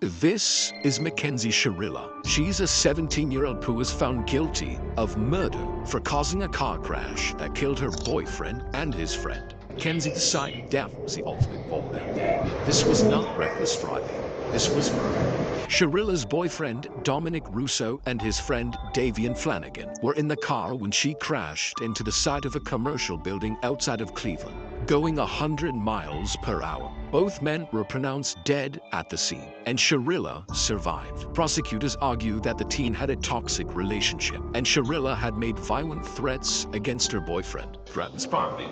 This is Mackenzie Sharilla. She's a 17-year-old who was found guilty of murder for causing a car crash that killed her boyfriend and his friend. Mackenzie decided death was the ultimate goal that day. This was not reckless driving. This was murder. Sharilla's boyfriend, Dominic Russo, and his friend, Davian Flanagan, were in the car when she crashed into the side of a commercial building outside of Cleveland, going 100 miles per hour. Both men were pronounced dead at the scene, and Sharilla survived. Prosecutors argue that the teen had a toxic relationship, and Sharilla had made violent threats against her boyfriend. Threatens property.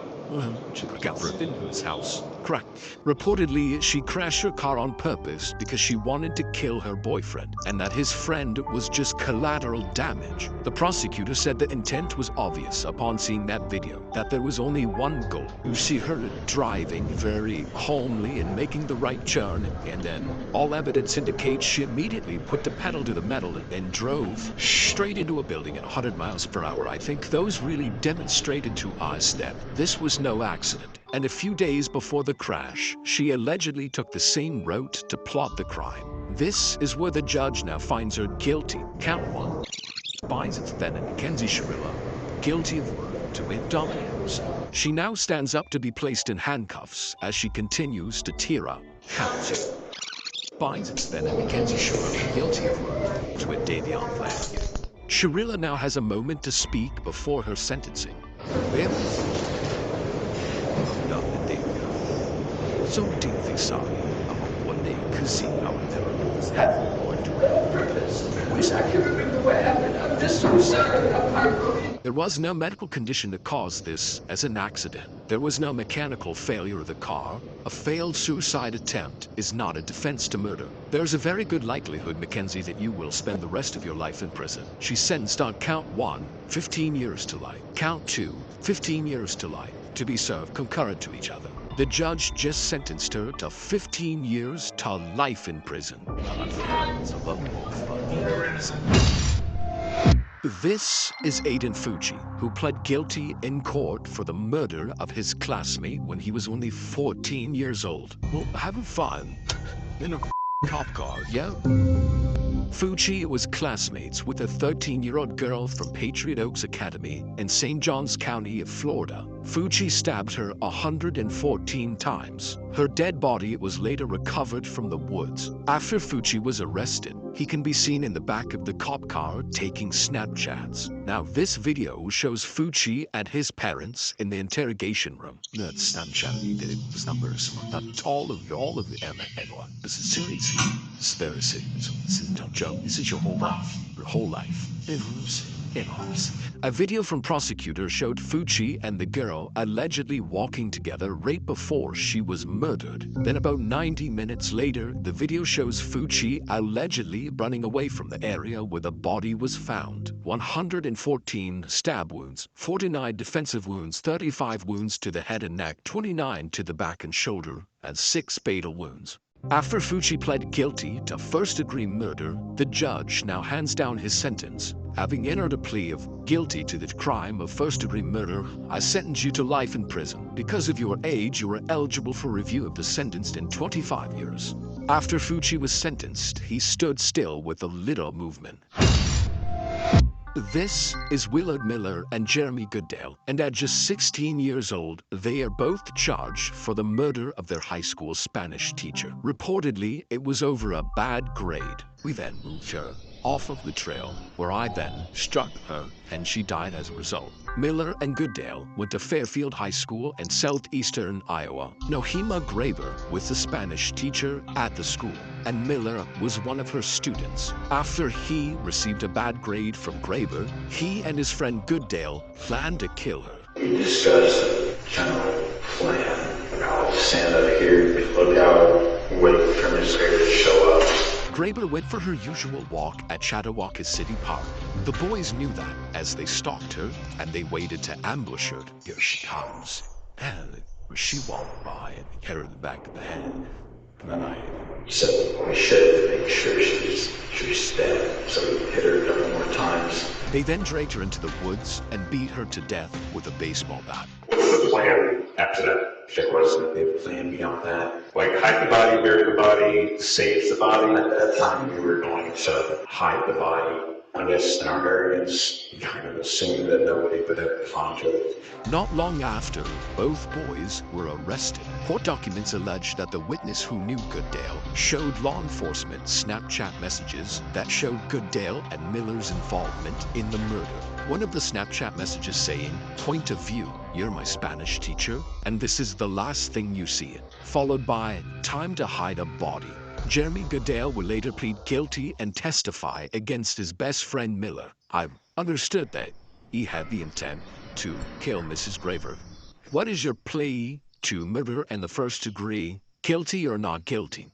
She got broken into his house. Correct. Reportedly, she crashed her car on purpose because she wanted to kill her boyfriend, and that his friend was just collateral damage. The prosecutor said the intent was obvious upon seeing that video, that there was only one goal. You see her driving very calmly and making the right turn, and then all evidence indicates she immediately put the pedal to the metal and drove straight into a building at 100 miles per hour. I think those really demonstrated to us that this was no accident. And a few days before the crash, she allegedly took the same route to plot the crime. This is where the judge now finds her guilty. Count one. Finds its defendant, Mackenzie Sharilla, guilty of murder to wit Dominic Russo. She now stands up to be placed in handcuffs as she continues to tear up. Count two. Finds its defendant, Mackenzie Sharilla, guilty of murder to wit Davian Flanagan. Sharilla now has a moment to speak before her sentencing. So deeply sorry about one day cause I would never have going to purpose. Wish I could remember what happened. I'm just so sorry. I'm heartbroken. There was no medical condition to cause this as an accident. There was no mechanical failure of the car. A failed suicide attempt is not a defense to murder. There's a very good likelihood, Mackenzie, that you will spend the rest of your life in prison. She's sentenced on count 1, 15 years to life. Count 2, 15 years to life, to be served concurrent to each other. The judge just sentenced her to 15 years to life in prison. This is Aiden Fucci, who pled guilty in court for the murder of his classmate when he was only 14 years old. Well, having fun in a cop car, yeah? Fucci was classmates with a 13-year-old girl from Patriot Oaks Academy in St. Johns County of Florida. Fucci stabbed her 114 times. Her dead body was later recovered from the woods. After Fucci was arrested, he can be seen in the back of the cop car taking Snapchats. Now, this video shows Fucci and his parents in the interrogation room. That's Snapchat. These numbers, not all of them. This is serious. This is very serious. This isn't a joke. This is your whole life. Your whole life. A video from prosecutors showed Fucci and the girl allegedly walking together right before she was murdered. Then about 90 minutes later, the video shows Fucci allegedly running away from the area where the body was found. 114 stab wounds, 49 defensive wounds, 35 wounds to the head and neck, 29 to the back and shoulder, and 6 fatal wounds. After Fucci pled guilty to first-degree murder, the judge now hands down his sentence. Having entered a plea of guilty to the crime of first-degree murder, I sentence you to life in prison. Because of your age, you are eligible for review of the sentence in 25 years. After Fucci was sentenced, he stood still with a little movement. This is Willard Miller and Jeremy Goodale, and at just 16 years old, they are both charged for the murder of their high school Spanish teacher. Reportedly, it was over a bad grade. We then moved her off of the trail, where I then struck her, and she died as a result. Miller and Goodale went to Fairfield High School in southeastern Iowa. Nohema Graber was the Spanish teacher at the school, and Miller was one of her students. After he received a bad grade from Graber, he and his friend Goodale planned to kill her. We discussed a general plan. I'll stand up here, look out, wait for Miss Graber to show up. Graber went for her usual walk at Chattawauqua City Park. The boys knew that as they stalked her, and they waited to ambush her. Here she comes. And she walked by and hit her in the back of the head. And then I said we should make sure she's dead, so we hit her a couple more times. They then dragged her into the woods and beat her to death with a baseball bat. What's the plan? after that, there wasn't a plan beyond that. Like, hide the body, bury the body, save the body. At that time, we were going to hide the body. I guess in our areas, you kind of assumed that nobody would ever find it. Not long after, both boys were arrested. Court documents allege that the witness who knew Goodale showed law enforcement Snapchat messages that showed Goodale and Miller's involvement in the murder. One of the Snapchat messages saying, "Point of view, you're my Spanish teacher, and this is the last thing you see," followed by, "Time to hide a body." Jeremy Goodale will later plead guilty and testify against his best friend Miller. I understood that he had the intent to kill Mrs. Graver. What is your plea to murder in the first degree? Guilty or not guilty?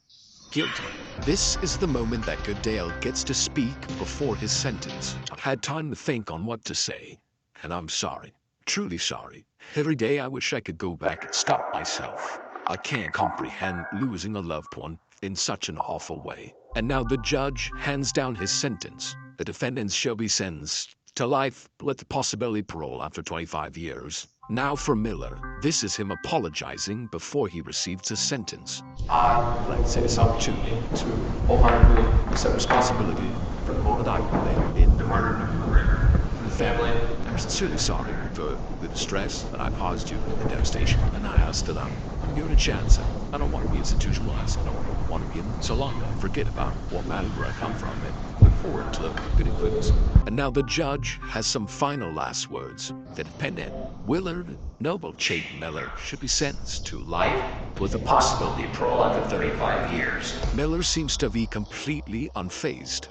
Guilty. This is the moment that Goodale gets to speak before his sentence. I've had time to think on what to say, and I'm sorry. Truly sorry. Every day I wish I could go back and stop myself. I can't comprehend losing a loved one in such an awful way. And now the judge hands down his sentence. The defendants shall be sentenced to life with the possibility of parole after 25 years. Now for Miller, this is him apologizing before he receives his sentence. I'd like to take this opportunity to wholeheartedly accept responsibility for the moment I played in the murder of my brother and the family. I'm sincerely sorry for the distress that I caused you and the devastation, and I ask that I'm given a chance. I don't want to be institutionalized. I don't want to be in so long I forget about what matter where I come from and look forward to the good influence. And now the judge has some final last words. The defendant, Willard Noble Chayton Miller, should be sentenced to life with the possibility of parole after 35 years. Miller seems to be completely unfazed.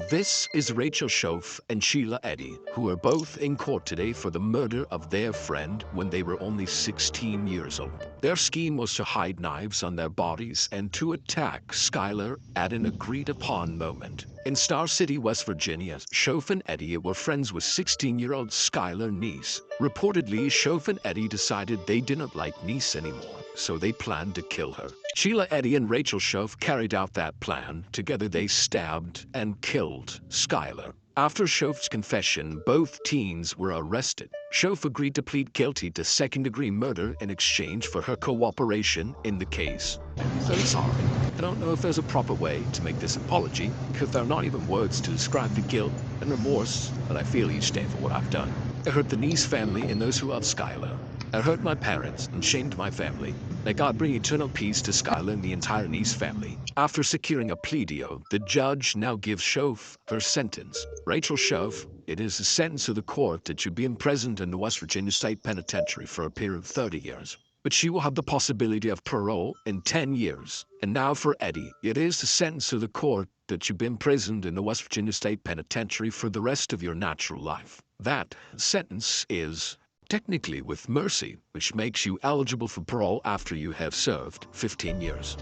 This is Rachel Schoaf and Sheila Eddy, who are both in court today for the murder of their friend when they were only 16 years old. Their scheme was to hide knives on their bodies and to attack Skylar at an agreed-upon moment. In Star City, West Virginia, Schoaf and Eddy were friends with 16-year-old Skylar Neese. Reportedly, Schoaf and Eddy decided they didn't like Neese anymore, so they planned to kill her. Sheila Eddy and Rachel Schoaf carried out that plan. Together they stabbed and killed Skylar. After Schoaf's confession, both teens were arrested. Schoaf agreed to plead guilty to second-degree murder in exchange for her cooperation in the case. I'm so sorry. I don't know if there's a proper way to make this apology, because there are not even words to describe the guilt and remorse that I feel each day for what I've done. I hurt the Neese family and those who love Skylar. I hurt my parents and shamed my family. May God bring eternal peace to Skylar and the entire Neese family. After securing a plea deal, the judge now gives Schoaf her sentence. Rachel Schoaf, it is the sentence of the court that you'll be imprisoned in the West Virginia State Penitentiary for a period of 30 years. But she will have the possibility of parole in 10 years. And now for Eddy, it is the sentence of the court that you'll be imprisoned in the West Virginia State Penitentiary for the rest of your natural life. That sentence is technically with mercy, which makes you eligible for parole after you have served 15 years.